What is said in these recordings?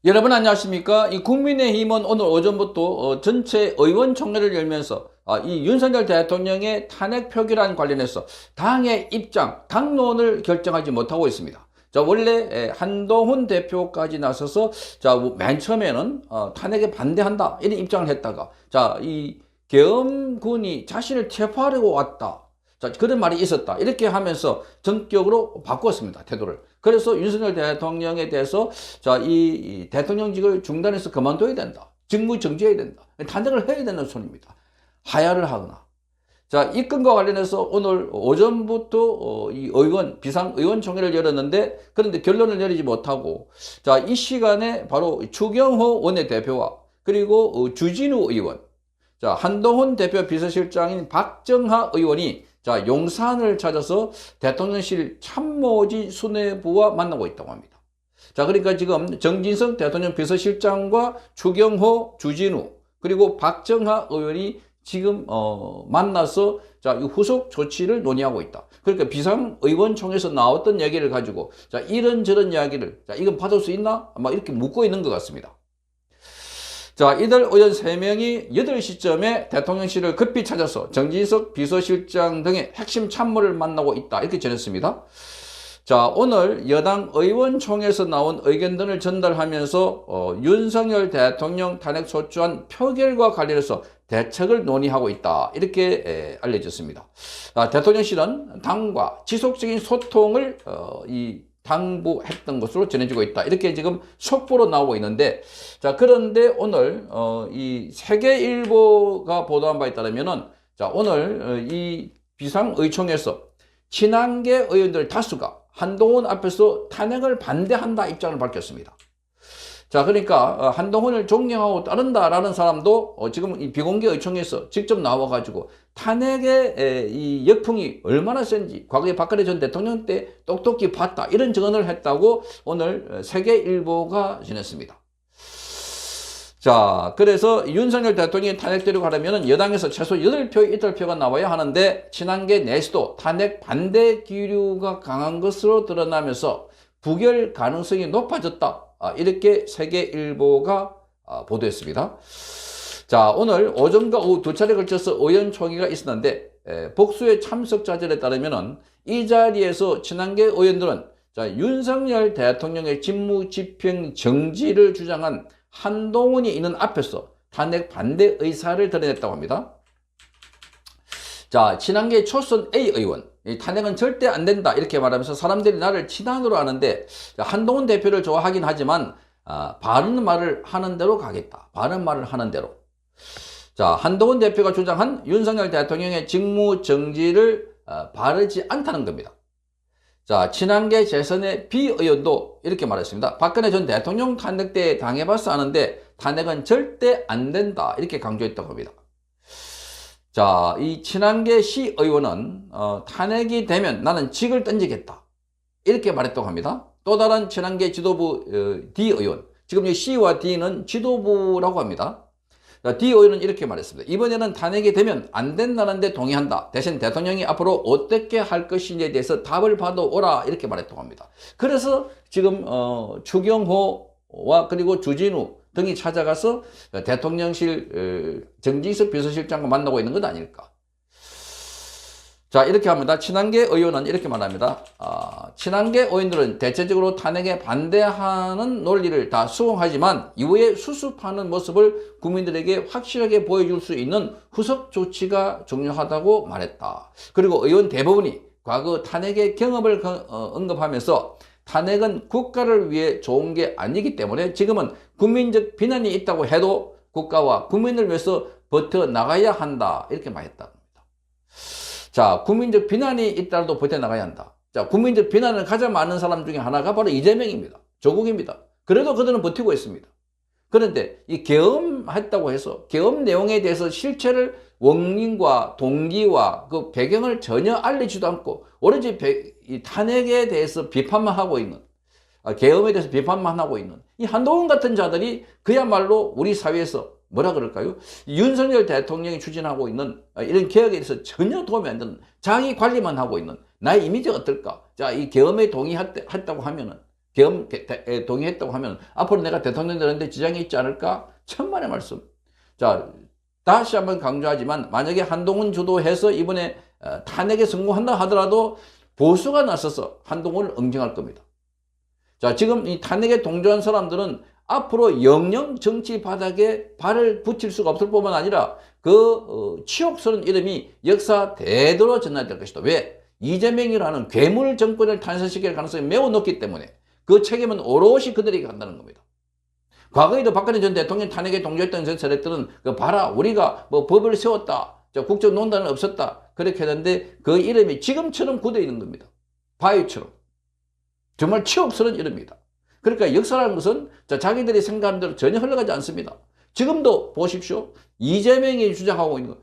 여러분 안녕하십니까? 이 국민의힘은 오늘 오전부터 전체 의원총회를 열면서 이 윤석열 대통령의 탄핵 표결안 관련해서 당의 입장, 당론을 결정하지 못하고 있습니다. 자, 원래 한동훈 대표까지 나서서 맨 처음에는 탄핵에 반대한다 이런 입장을 했다가 이 계엄군이 자신을 체포하려고 왔다. 그런 말이 있었다. 이렇게 하면서 전격으로 바꿨습니다. 태도를. 그래서 윤석열 대통령에 대해서 이 대통령직을 중단해서 그만둬야 된다. 직무 정지해야 된다. 탄핵을 해야 되는 손입니다. 하야를 하거나. 이 건과 관련해서 오늘 오전부터 이 비상의원총회를 열었는데 그런데 결론을 내리지 못하고 이 시간에 바로 추경호 원내대표와 그리고 주진우 의원, 한동훈 대표 비서실장인 박정하 의원이 용산을 찾아서 대통령실 참모지 수뇌부와 만나고 있다고 합니다. 그러니까 지금 정진석 대통령 비서실장과 추경호, 주진우, 그리고 박정하 의원이 지금 만나서 이 후속 조치를 논의하고 있다. 그러니까 비상의원총회에서 나왔던 얘기를 가지고 이런저런 이야기를 이건 받을 수 있나? 아마 이렇게 묻고 있는 것 같습니다. 이들 의원 3명이 8시쯤에 대통령실을 급히 찾아서 정진석 비서실장 등의 핵심 참모를 만나고 있다. 이렇게 전했습니다. 오늘 여당 의원총회에서 나온 의견들을 전달하면서 윤석열 대통령 탄핵소추안 표결과 관련해서 대책을 논의하고 있다. 이렇게 알려졌습니다. 대통령실은 당과 지속적인 소통을 당부했던 것으로 전해지고 있다. 이렇게 지금 속보로 나오고 있는데, 그런데 오늘, 이 세계일보가 보도한 바에 따르면은, 오늘 이 비상의총에서 친한계 의원들 다수가 한동훈 앞에서 탄핵을 반대한다 입장을 밝혔습니다. 그러니까 한동훈을 존경하고 따른다라는 사람도 지금 이 비공개 의총에서 직접 나와가지고 탄핵의 이 역풍이 얼마나 센지 과거에 박근혜 전 대통령 때 똑똑히 봤다 이런 증언을 했다고 오늘 세계일보가 전했습니다. 그래서 윤석열 대통령이 탄핵되려고 하려면 여당에서 최소 8표의 이탈표가 나와야 하는데 친한계 내에서도 탄핵 반대 기류가 강한 것으로 드러나면서 부결 가능성이 높아졌다. 이렇게 세계일보가 보도했습니다. 오늘 오전과 오후 2차례 걸쳐서 의원총회가 있었는데 복수의 참석자들에 따르면 이 자리에서 친한계 의원들은 윤석열 대통령의 직무집행 정지를 주장한 한동훈이 있는 앞에서 탄핵 반대 의사를 드러냈다고 합니다. 친한계 초선 A 의원, 탄핵은 절대 안 된다 이렇게 말하면서 사람들이 나를 친한으로 아는데 한동훈 대표를 좋아하긴 하지만 바른 말을 하는 대로 가겠다. 바른 말을 하는 대로. 한동훈 대표가 주장한 윤석열 대통령의 직무 정지를 바르지 않다는 겁니다. 친한계 재선의 B 의원도 이렇게 말했습니다. 박근혜 전 대통령 탄핵 때 당해봐서 아는데 탄핵은 절대 안 된다 이렇게 강조했다고 합니다. 이 친한계 C 의원은 탄핵이 되면 나는 직을 던지겠다 이렇게 말했다고 합니다. 또 다른 친한계 지도부 D 의원, 지금 이 C와 D는 지도부라고 합니다. D 의원은 이렇게 말했습니다. 이번에는 탄핵이 되면 안 된다는데 동의한다. 대신 대통령이 앞으로 어떻게 할 것인지에 대해서 답을 받아오라 이렇게 말했다고 합니다. 그래서 지금 추경호와 그리고 주진우 등이 찾아가서 대통령실 정진석 비서실장과 만나고 있는 것 아닐까. 이렇게 합니다. 친한계 의원은 이렇게 말합니다. 친한계 의원들은 대체적으로 탄핵에 반대하는 논리를 다 수긍하지만 이후에 수습하는 모습을 국민들에게 확실하게 보여줄 수 있는 후속 조치가 중요하다고 말했다. 그리고 의원 대부분이 과거 탄핵의 경험을 언급하면서 탄핵은 국가를 위해 좋은 게 아니기 때문에 지금은 국민적 비난이 있다고 해도 국가와 국민을 위해서 버텨나가야 한다. 이렇게 말했다. 국민적 비난이 있다도 버텨나가야 한다. 국민적 비난을 가장 많은 사람 중에 하나가 바로 이재명입니다. 조국입니다. 그래도 그들은 버티고 있습니다. 그런데 이 계엄했다고 해서 계엄 내용에 대해서 실체를 원인과 동기와 그 배경을 전혀 알리지도 않고 오로지 이 탄핵에 대해서 비판만 하고 있는, 계엄에 대해서 비판만 하고 있는 이 한동훈 같은 자들이 그야말로 우리 사회에서 뭐라 그럴까요? 윤석열 대통령이 추진하고 있는 이런 개혁에 대해서 전혀 도움이 안 되는 자기 관리만 하고 있는 나의 이미지가 어떨까? 이 계엄에 동의했다고 하면은 동의했다고 하면 앞으로 내가 대통령 되는데 지장이 있지 않을까? 천만의 말씀. 자, 다시 한번 강조하지만 만약에 한동훈 주도해서 이번에 탄핵에 성공한다 하더라도 보수가 나서서 한동훈을 응징할 겁니다. 자, 지금 이 탄핵에 동조한 사람들은 앞으로 영영 정치 바닥에 발을 붙일 수가 없을 뿐만 아니라 그 치욕스러운 이름이 역사 대대로 전달될 것이다. 왜? 이재명이라는 괴물 정권을 탄생시킬 가능성이 매우 높기 때문에 그 책임은 오롯이 그들에게 간다는 겁니다. 과거에도 박근혜 전 대통령 탄핵에 동조했던 세력들은 그 봐라 우리가 뭐 법을 세웠다. 국정농단은 없었다. 그렇게 했는데 그 이름이 지금처럼 굳어 있는 겁니다. 바위처럼. 정말 치욕스러운 이름입니다. 그러니까 역사라는 것은 자기들이 생각하는 대로 전혀 흘러가지 않습니다. 지금도 보십시오. 이재명이 주장하고 있는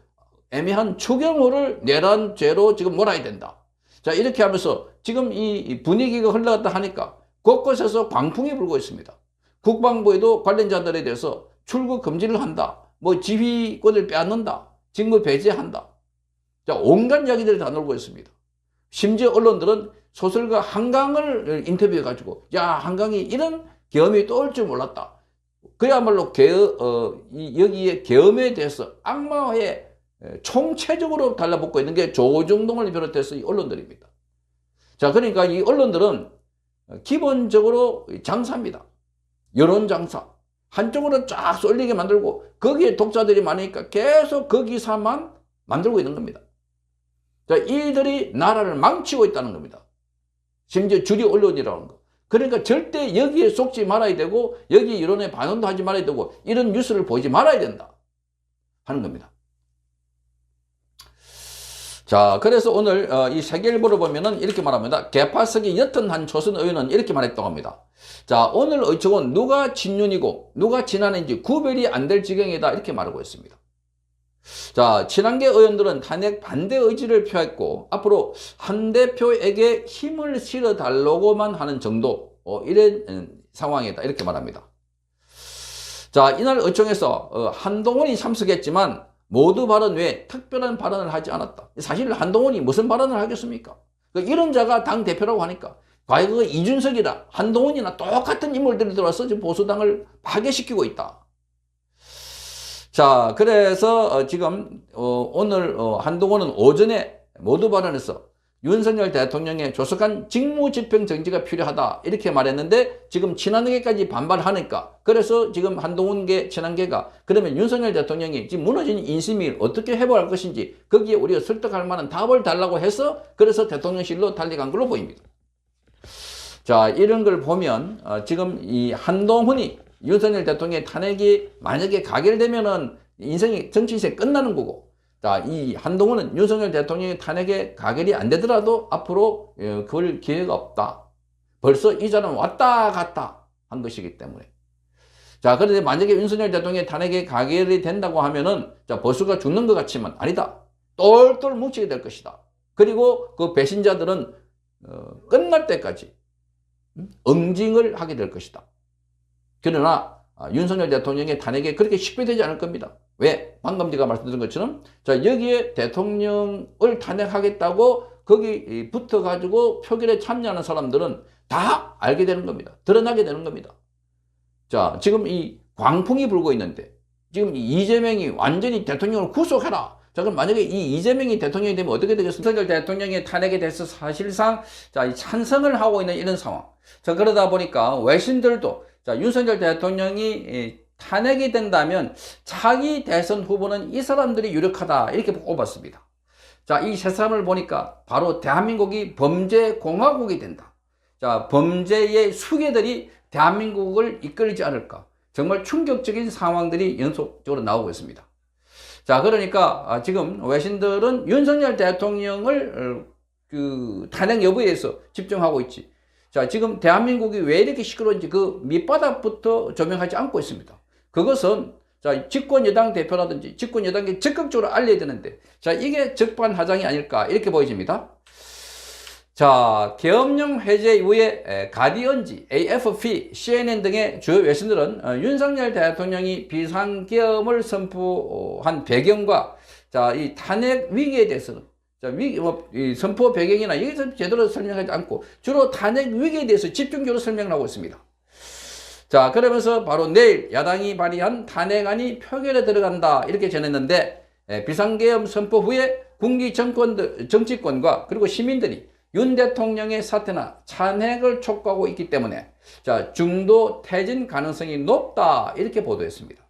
애매한 추경호를 내란 죄로 지금 몰아야 된다. 자, 이렇게 하면서 지금 이 분위기가 흘러갔다 하니까 곳곳에서 광풍이 불고 있습니다. 국방부에도 관련자들에 대해서 출국 금지를 한다. 뭐 지휘권을 빼앗는다. 직무 배제한다. 자, 온갖 이야기들이 다 놀고 있습니다. 심지어 언론들은 소설가 한강을 인터뷰해가지고 야 한강이 이런 계엄이 또 올 줄 몰랐다. 그야말로 여기에 계엄에 대해서 악마의 총체적으로 달라붙고 있는 게 조중동을 비롯해서 이 언론들입니다. 자, 그러니까 이 언론들은 기본적으로 장사입니다. 여론 장사. 한쪽으로 쫙 쏠리게 만들고 거기에 독자들이 많으니까 계속 그 기사만 만들고 있는 겁니다. 자, 이들이 나라를 망치고 있다는 겁니다. 심지어 주류 언론이라는 거. 그러니까 절대 여기에 속지 말아야 되고 여기 여론에 반응도 하지 말아야 되고 이런 뉴스를 보지 말아야 된다 하는 겁니다. 자, 그래서 오늘 이 세계일보를 보면은 이렇게 말합니다. 개파석의 옅은 한 초선 의원은 이렇게 말했다고 합니다. 자, 오늘 의총은 누가 친윤이고 누가 친한인지 구별이 안 될 지경이다 이렇게 말하고 있습니다. 자, 친한계 의원들은 탄핵 반대 의지를 표했고 앞으로 한 대표에게 힘을 실어달라고만 하는 정도 이런 상황이다 이렇게 말합니다. 자, 이날 의총에서 한동훈이 참석했지만 모두 발언 외에 특별한 발언을 하지 않았다. 사실 한동훈이 무슨 발언을 하겠습니까? 이런 자가 당대표라고 하니까 과연 그 이준석이나 한동훈이나 똑같은 인물들이 들어와서 지금 보수당을 파괴시키고 있다. 자, 그래서 지금 오늘 한동훈은 오전에 모두 발언해서 윤석열 대통령의 조속한 직무집행 정지가 필요하다 이렇게 말했는데 지금 친한계까지 반발하니까 그래서 지금 한동훈계 친한계가 그러면 윤석열 대통령이 지금 무너진 인심을 어떻게 회복할 것인지 거기에 우리가 설득할 만한 답을 달라고 해서 그래서 대통령실로 달려간 걸로 보입니다. 자, 이런 걸 보면 지금 이 한동훈이 윤석열 대통령의 탄핵이 만약에 가결되면은 정치 인생 끝나는 거고, 자, 이 한동훈은 윤석열 대통령의 탄핵에 가결이 안 되더라도 앞으로 그럴 기회가 없다. 벌써 이자는 왔다 갔다 한 것이기 때문에. 자, 그런데 만약에 윤석열 대통령의 탄핵에 가결이 된다고 하면은 자, 보수가 죽는 것 같지만 아니다. 똘똘 뭉치게 될 것이다. 그리고 그 배신자들은 끝날 때까지 응징을 하게 될 것이다. 그러나 윤석열 대통령의 탄핵에 그렇게 쉽게 되지 않을 겁니다. 왜? 방금 제가 말씀드린 것처럼 자, 여기에 대통령을 탄핵하겠다고 거기 붙어가지고 표결에 참여하는 사람들은 다 알게 되는 겁니다. 드러나게 되는 겁니다. 자, 지금 이 광풍이 불고 있는데 지금 이재명이 완전히 대통령을 구속해라. 자, 그럼 만약에 이 이재명이 대통령이 되면 어떻게 되겠습니까? 윤석열 대통령의 탄핵에 대해서 사실상 자, 찬성을 하고 있는 이런 상황. 자, 그러다 보니까 외신들도 자, 윤석열 대통령이 탄핵이 된다면 차기 대선 후보는 이 사람들이 유력하다 이렇게 꼽았습니다. 자, 이 세 사람을 보니까 바로 대한민국이 범죄 공화국이 된다. 자, 범죄의 수괴들이 대한민국을 이끌지 않을까. 정말 충격적인 상황들이 연속적으로 나오고 있습니다. 자, 그러니까 지금 외신들은 윤석열 대통령을 그 탄핵 여부에 대해서 집중하고 있지. 자, 지금 대한민국이 왜 이렇게 시끄러운지 그 밑바닥부터 조명하지 않고 있습니다. 그것은 자, 집권여당 대표라든지 집권여당이 적극적으로 알려야 되는데 자, 이게 적반하장이 아닐까 이렇게 보여집니다. 자, 계엄령 해제 이후에 가디언지, AFP, CNN 등의 주요 외신들은 윤석열 대통령이 비상계엄을 선포한 배경과 자, 이 탄핵 위기에 대해서는 자, 이 선포 배경이나 여기서 제대로 설명하지 않고 주로 탄핵 위기에 대해서 집중적으로 설명을 하고 있습니다. 자, 그러면서 바로 내일 야당이 발의한 탄핵안이 표결에 들어간다 이렇게 전했는데 비상계엄 선포 후에 군기 정치권과 그리고 시민들이 윤 대통령의 사퇴나 탄핵을 촉구하고 있기 때문에 자, 중도 퇴진 가능성이 높다 이렇게 보도했습니다.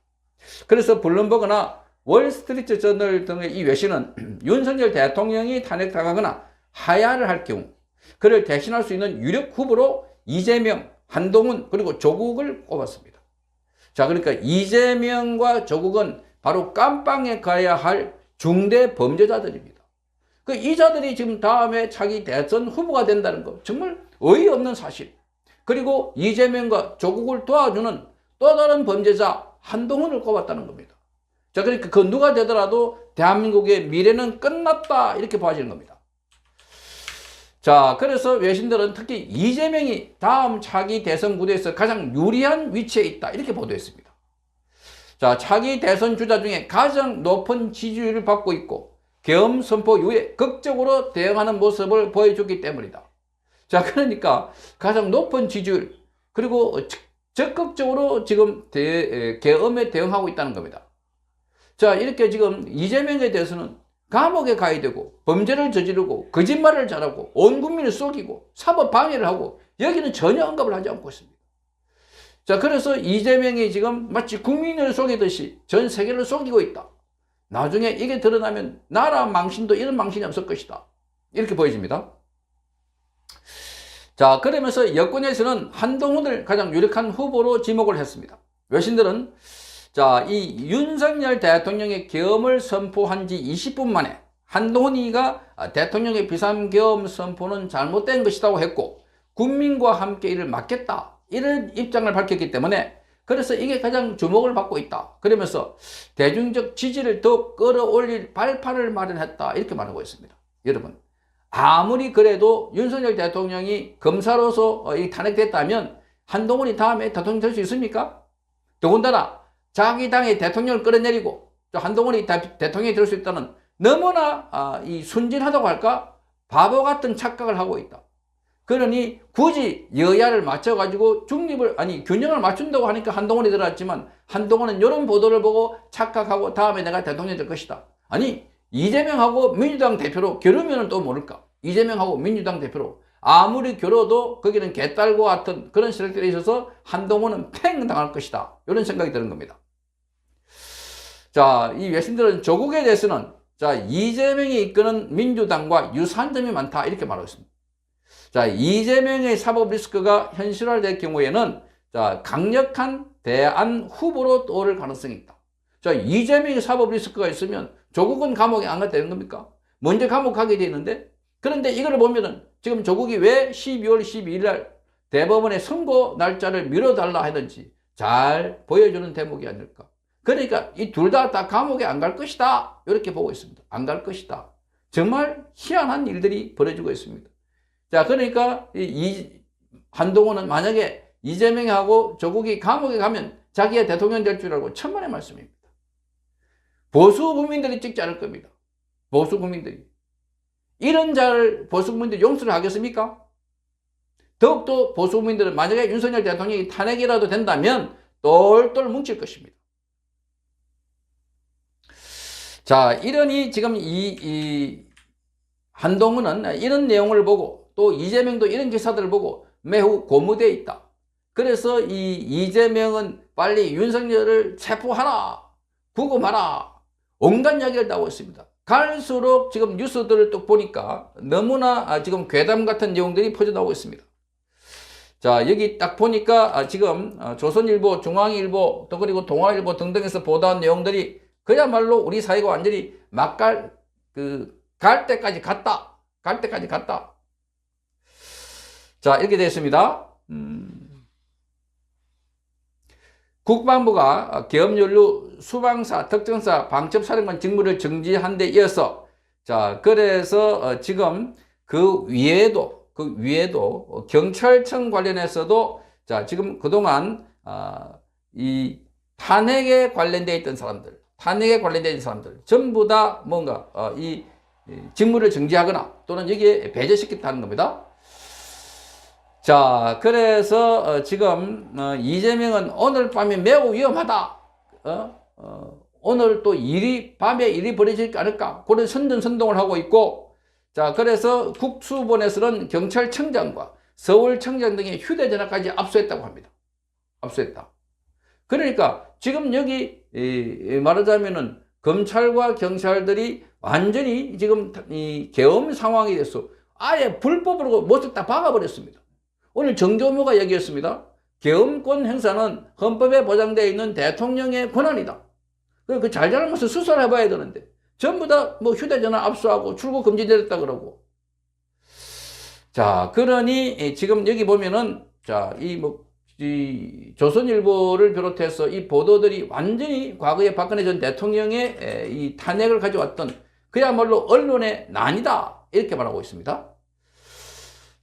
그래서 블룸버그나 월스트리트 저널 등의 이 외신은 윤석열 대통령이 탄핵당하거나 하야를 할 경우 그를 대신할 수 있는 유력 후보로 이재명, 한동훈 그리고 조국을 꼽았습니다. 자, 그러니까 이재명과 조국은 바로 깜빵에 가야 할 중대 범죄자들입니다. 그 이자들이 지금 다음에 자기 대선 후보가 된다는 거 정말 어이없는 사실. 그리고 이재명과 조국을 도와주는 또 다른 범죄자 한동훈을 꼽았다는 겁니다. 자, 그러니까 그 누가 되더라도 대한민국의 미래는 끝났다 이렇게 봐지는 겁니다. 자, 그래서 외신들은 특히 이재명이 다음 차기 대선 구도에서 가장 유리한 위치에 있다 이렇게 보도했습니다. 자, 차기 대선 주자 중에 가장 높은 지지율을 받고 있고 계엄 선포 이후에 극적으로 대응하는 모습을 보여줬기 때문이다. 자, 그러니까 가장 높은 지지율 그리고 적극적으로 지금 계엄에 대응하고 있다는 겁니다. 자, 이렇게 지금 이재명에 대해서는 감옥에 가야 되고 범죄를 저지르고 거짓말을 잘하고 온 국민을 속이고 사법 방해를 하고 여기는 전혀 언급을 하지 않고 있습니다. 자, 그래서 이재명이 지금 마치 국민을 속이듯이 전 세계를 속이고 있다. 나중에 이게 드러나면 나라 망신도 이런 망신이 없을 것이다. 이렇게 보여집니다. 자, 그러면서 여권에서는 한동훈을 가장 유력한 후보로 지목을 했습니다. 외신들은 자, 이 윤석열 대통령의 계엄을 선포한 지 20분 만에 한동훈이가 대통령의 비상계엄 선포는 잘못된 것이라고 했고 국민과 함께 이를 막겠다 이런 입장을 밝혔기 때문에 그래서 이게 가장 주목을 받고 있다. 그러면서 대중적 지지를 더 끌어올릴 발판을 마련했다 이렇게 말하고 있습니다. 여러분, 아무리 그래도 윤석열 대통령이 검사로서 탄핵됐다면 한동훈이 다음에 대통령 될 수 있습니까? 더군다나 자기 당의 대통령을 끌어내리고 또 한동훈이 대통령이 될 수 있다는 너무나 순진하다고 할까? 바보 같은 착각을 하고 있다. 그러니 굳이 여야를 맞춰가지고 균형을 맞춘다고 하니까 한동훈이 들어왔지만 한동훈은 이런 보도를 보고 착각하고 다음에 내가 대통령이 될 것이다. 아니, 이재명하고 민주당 대표로 겨루면 또 모를까? 이재명하고 민주당 대표로 아무리 겨뤄도 거기는 개딸과 같은 그런 세력들이 있어서 한동훈은 팽 당할 것이다. 이런 생각이 드는 겁니다. 자, 이 외신들은 조국에 대해서는 자, 이재명이 이끄는 민주당과 유사한 점이 많다 이렇게 말하고 있습니다. 자, 이재명의 사법 리스크가 현실화될 경우에는 자, 강력한 대안 후보로 떠오를 가능성이 있다. 자, 이재명의 사법 리스크가 있으면 조국은 감옥에 안 가도 되는 겁니까? 먼저 감옥 가게 돼 있는데 그런데 이걸 보면은 지금 조국이 왜 12월 12일 날 대법원의 선고 날짜를 미뤄달라 하는지 잘 보여주는 대목이 아닐까. 그러니까 이 둘 다 감옥에 안 갈 것이다 이렇게 보고 있습니다. 안 갈 것이다. 정말 희한한 일들이 벌어지고 있습니다. 자, 그러니까 한동훈은 만약에 이재명하고 조국이 감옥에 가면 자기가 대통령 될 줄 알고 천만의 말씀입니다. 보수 국민들이 찍지 않을 겁니다. 보수 국민들이. 이런 자를 보수 국민들이 용서를 하겠습니까? 더욱더 보수 국민들은 만약에 윤석열 대통령이 탄핵이라도 된다면 똘똘 뭉칠 것입니다. 자, 이러니 지금 한동훈은 이런 내용을 보고 또 이재명도 이런 기사들을 보고 매우 고무되어 있다. 그래서 이재명은 빨리 윤석열을 체포하라, 구금하라, 온갖 이야기를 나오고 있습니다. 갈수록 지금 뉴스들을 또 보니까 너무나 지금 괴담 같은 내용들이 퍼져나오고 있습니다. 자, 여기 딱 보니까 지금 조선일보, 중앙일보, 또 그리고 동아일보 등등에서 보도한 내용들이 그야말로 우리 사회가 완전히 갈 때까지 갔다. 갈 때까지 갔다. 자, 이렇게 되었습니다. 국방부가 계엄연루 수방사, 특전사, 방첩사령관 직무를 정지한 데 이어서 자, 그래서 지금 그 위에도 경찰청 관련해서도 자, 지금 그동안 이 탄핵에 관련되어 있던 사람들 전부 다 뭔가 직무를 정지하거나 또는 여기에 배제시켰다는 겁니다. 자, 그래서 지금 이재명은 오늘 밤이 매우 위험하다. 오늘 또 밤에 일이 벌어지지 않을까? 그런 선전선동을 하고 있고, 자, 그래서 국수본에서는 경찰청장과 서울청장 등의 휴대전화까지 압수했다고 합니다. 압수했다. 그러니까 지금 여기 말하자면은 검찰과 경찰들이 완전히 지금 이 계엄 상황이 됐어. 아예 불법으로 못을 다 박아버렸습니다. 오늘 정조모가 얘기했습니다. 계엄권 행사는 헌법에 보장되어 있는 대통령의 권한이다. 그 잘잘못을 수사를 해봐야 되는데 전부 다 뭐 휴대전화 압수하고 출국 금지되었다 그러고. 자, 그러니 지금 여기 보면은 자, 이 조선일보를 비롯해서 이 보도들이 완전히 과거에 박근혜 전 대통령의 이 탄핵을 가져왔던 그야말로 언론의 난이다 이렇게 말하고 있습니다.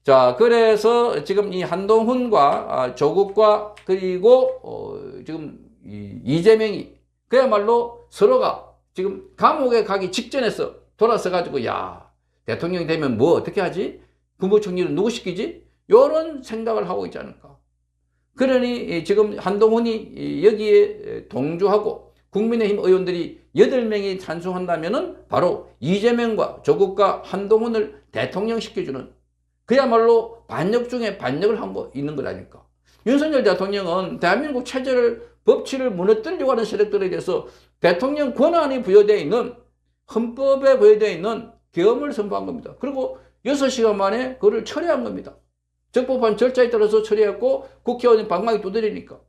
자, 그래서 지금 이 한동훈과 조국과 그리고 지금 이재명이 그야말로 서로가 지금 감옥에 가기 직전에서 돌아서 가지고 야, 대통령이 되면 뭐 어떻게 하지? 국무총리는 누구 시키지? 이런 생각을 하고 있지 않을까. 그러니 지금 한동훈이 여기에 동조하고 국민의힘 의원들이 8명이 찬성한다면은 바로 이재명과 조국과 한동훈을 대통령 시켜주는 그야말로 반역 중에 반역을 하고 있는 거라니까. 윤석열 대통령은 대한민국 체제를 법치를 무너뜨리려고 하는 세력들에 대해서 대통령 권한이 부여되어 있는 헌법에 부여되어 있는 계엄을 선포한 겁니다. 그리고 6시간 만에 그걸 철회한 겁니다. 적법한 절차에 따라서 처리했고 국회의원 방망이 두드리니까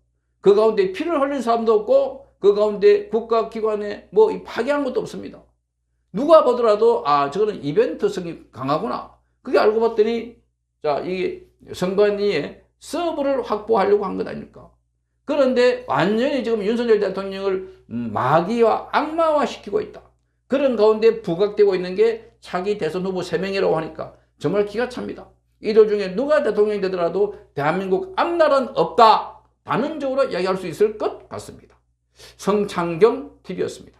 그 가운데 피를 흘린 사람도 없고 그 가운데 국가기관에 뭐 파괴한 것도 없습니다. 누가 보더라도 아, 저거는 이벤트성이 강하구나. 그게 알고 봤더니 자, 이게 선관위에 서버를 확보하려고 한 것 아닙니까? 그런데 완전히 지금 윤석열 대통령을 마귀와 악마화 시키고 있다. 그런 가운데 부각되고 있는 게 차기 대선 후보 3명이라고 하니까 정말 기가 찹니다. 이들 중에 누가 대통령이 되더라도 대한민국 앞날은 없다. 단언적으로 이야기할 수 있을 것 같습니다. 성창경 TV였습니다.